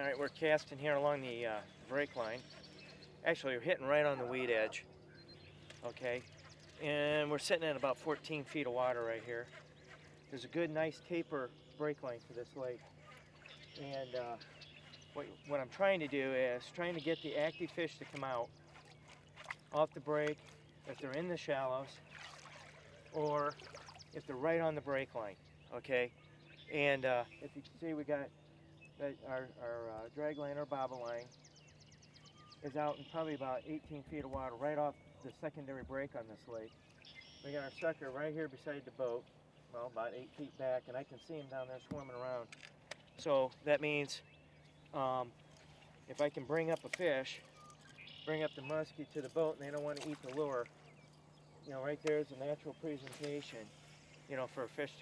Alright, we're casting here along the brake line. Actually, we're hitting right on the weed edge. Okay, and we're sitting at about 14 feet of water right here. There's a good, nice taper brake line for this lake. And what I'm trying to do is trying to get the active fish to come out off the brake if they're in the shallows or if they're right on the brake line. Okay, and if you can see, we got our drag line or bobble line is out in probably about 18 feet of water right off the secondary brake on this lake. We got our sucker right here beside the boat, well, about 8 feet back, and I can see him down there swimming around. So that means if I can bring up a fish, bring up the muskie to the boat, and they don't want to eat the lure, you know, right there's a natural presentation, you know, for a fish,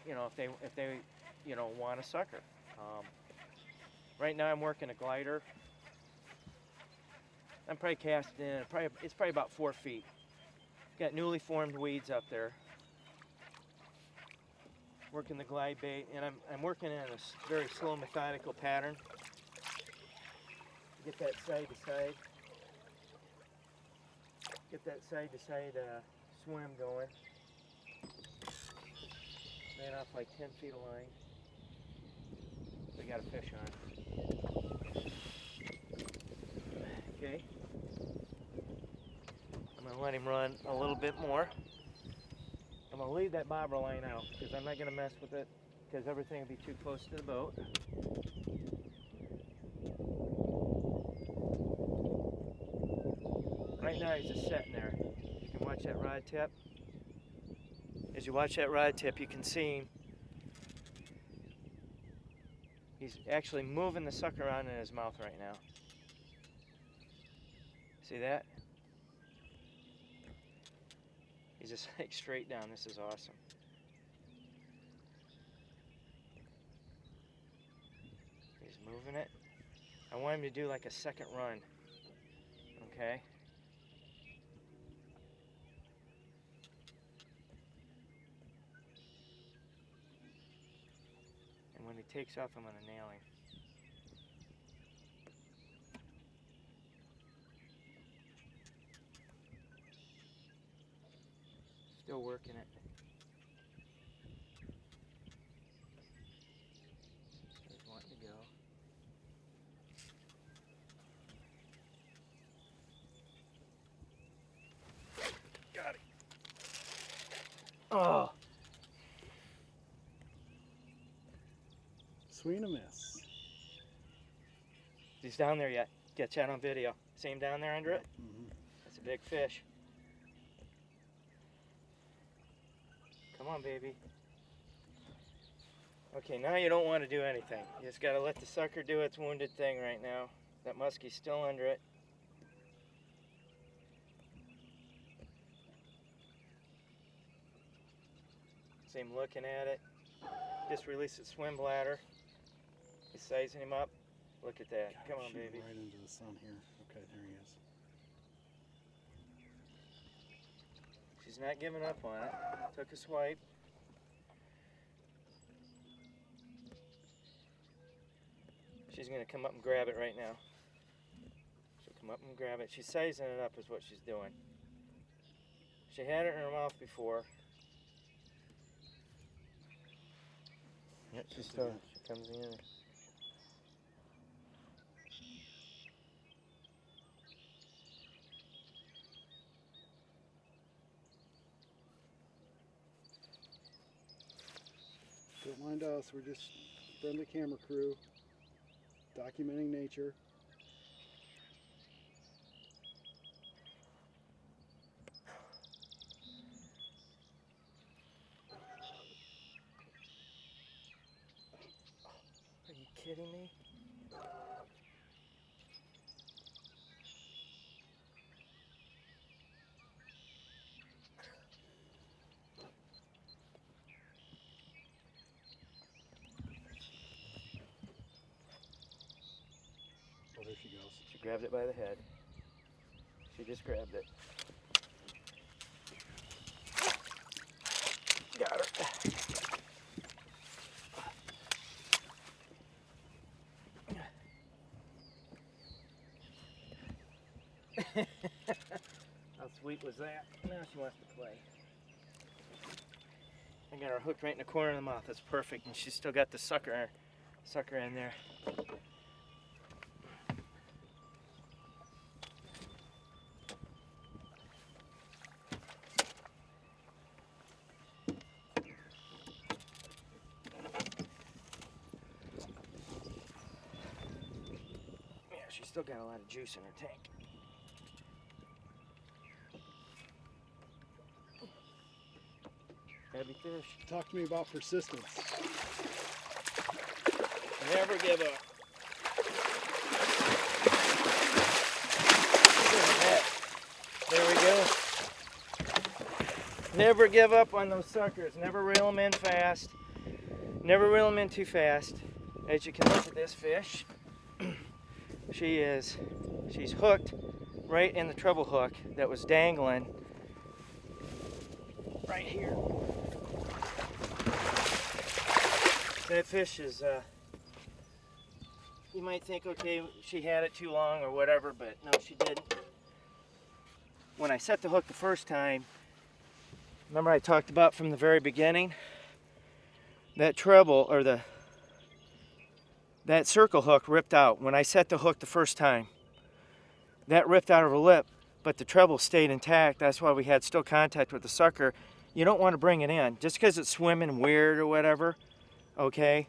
you know, if they you know, want a sucker. Right now I'm working a glider. I'm probably casting in, it's probably about 4 feet. Got newly formed weeds up there. Working the glide bait, and I'm working in a very slow, methodical pattern. Get that side to side. Get that side to side swim going. Ran off like 10 feet of line. We got a fish on. Okay. I'm going to let him run a little bit more. I'm going to leave that bobber line out because I'm not going to mess with it because everything will be too close to the boat. Right now he's just sitting there. You can watch that rod tip. As you watch that rod tip, you can see him. He's actually moving the sucker around in his mouth right now. See that? He's just like straight down. This is awesome. He's moving it. I want him to do like a second run. Okay? And when he takes off, I'm going to nail him. Still working it. He's wanting to go. Got it. Oh. Swing and a miss. He's down there yet. Get that on video. See him down there under it? Mm-hmm. That's a big fish. Come on, baby. Okay, now you don't want to do anything. You just got to let the sucker do its wounded thing right now. That muskie's still under it. See him looking at it. Just release its swim bladder. He's sizing him up. Look at that. Come on, baby. Right into the sun here. Okay, there he is. She's not giving up on it. Took a swipe. She's going to come up and grab it right now. She'll come up and grab it. She's sizing it up is what she's doing. She had it in her mouth before. Yep, she comes in. Don't mind us, we're just friendly camera crew, documenting nature. Are you kidding me? Oh, there she goes. She grabbed it by the head. She just grabbed it. Got her. How sweet was that? Now she wants to play. I got her hooked right in the corner of the mouth. That's perfect, and she's still got the sucker in there. Yeah, she's still got a lot of juice in her tank. Heavy fish. Talk to me about persistence. Never give up. There we go. Never give up on those suckers. Never reel them in fast. Never reel them in too fast. As you can look at this fish, she's hooked right in the treble hook that was dangling right here. That fish is, you might think, okay, she had it too long or whatever, but no, she didn't. When I set the hook the first time, remember I talked about from the very beginning, that treble, or that circle hook ripped out. When I set the hook the first time, that ripped out of her lip, but the treble stayed intact. That's why we had still contact with the sucker. You don't want to bring it in. Just because it's swimming weird or whatever, okay,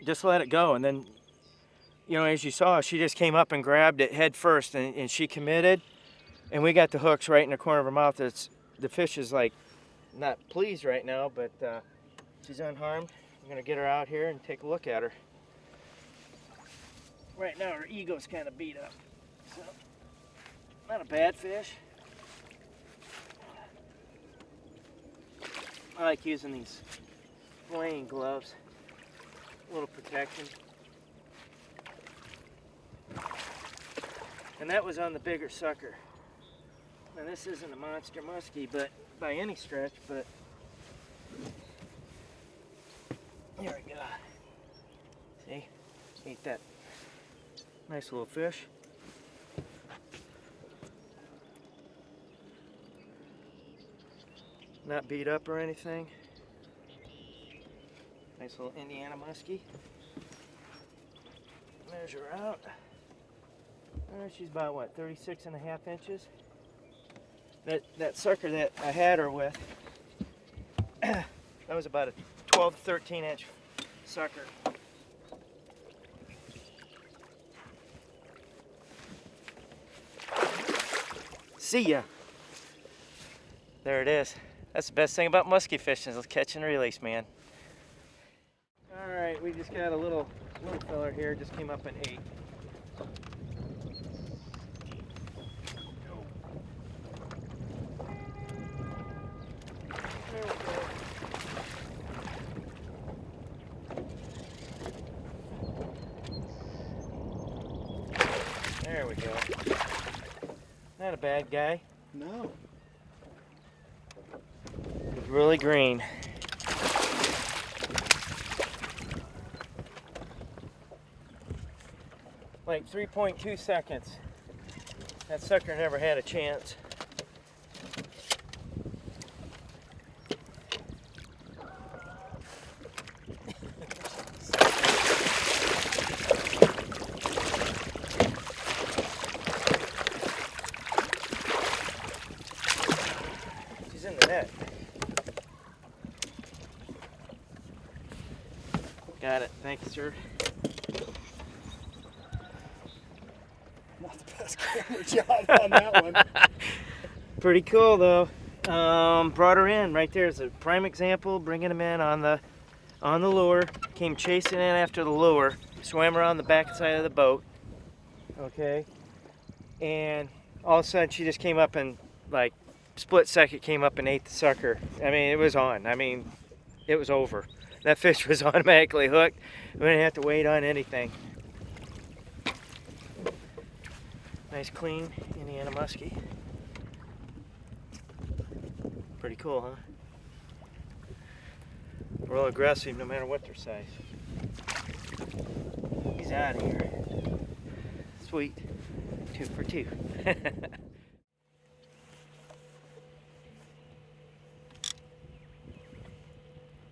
just let it go. And then, you know, as you saw, she just came up and grabbed it head first, and she committed, and we got the hooks right in the corner of her mouth. The fish is like not pleased right now, but she's unharmed. I'm gonna get her out here and take a look at her. Right now her ego's kind of beat up, so not a bad fish. I like using these flaying gloves, a little protection. And that was on the bigger sucker. Now this isn't a monster muskie, but by any stretch, but here we go. See, ate that nice little fish. Not beat up or anything. Nice little Indiana muskie. Measure out. She's about what, 36.5 inches? That sucker that I had her with, that was about a 12 to 13 inch sucker. See ya. There it is. That's the best thing about muskie fishing is catch and release, man. All right, we just got a little fella here. Just came up in 8. There we go. Not a bad guy. No. He's really green. Like 3.2 seconds. That sucker never had a chance. She's in the net. Got it. Thank you, sir. Not the best camera job on that one. Pretty cool though. Brought her in right there is a prime example. Bringing them in on the lure. Came chasing in after the lure. Swam around the back side of the boat. Okay. And all of a sudden she just came up and like split second came up and ate the sucker. I mean, it was on. I mean, it was over. That fish was automatically hooked. We didn't have to wait on anything. Nice clean Indiana muskie. Pretty cool, huh? Real aggressive no matter what their size. He's out of here. Sweet. 2 for 2.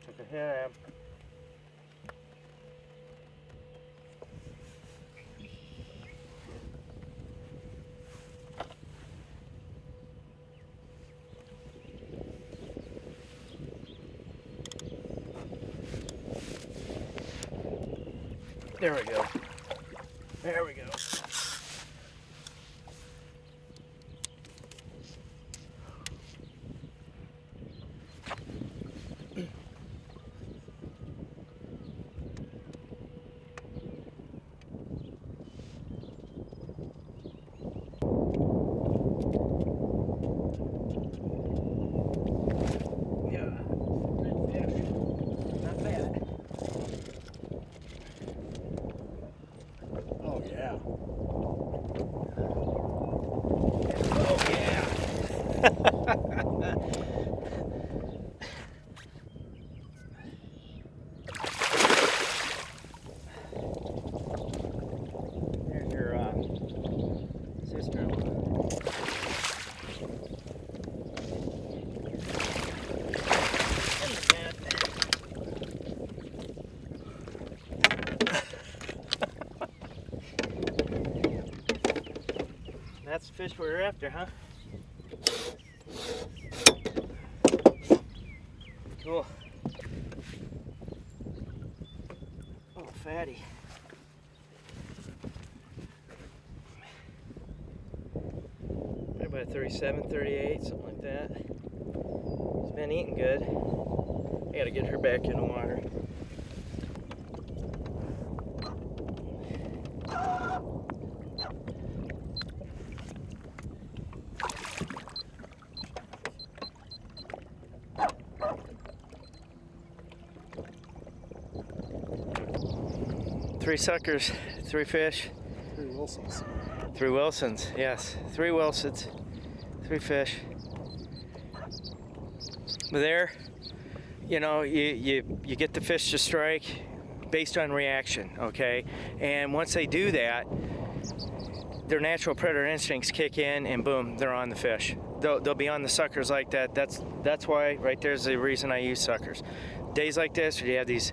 Took a hit. There we go. There we go. Yeah. Good fish. Not bad. Oh yeah. Oh yeah. There's your sister-in-law. That's the fish we were after, huh? Cool. Oh, fatty. Maybe about 37, 38, something like that. She's been eating good. I gotta get her back in the water. Three suckers, 3 fish. 3 Wilsons. 3 Wilsons, yes. 3 Wilsons, 3 fish. But there, you know, you get the fish to strike based on reaction, okay? And once they do that, their natural predator instincts kick in and boom, they're on the fish. They'll be on the suckers like that. That's why, right there's the reason I use suckers. Days like this, where you have these,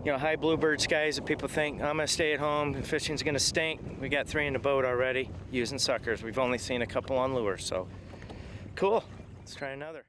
you know, high bluebird skies that people think, I'm gonna stay at home, fishing's gonna stink. We got 3 in the boat already using suckers. We've only seen a couple on lures, so cool. Let's try another.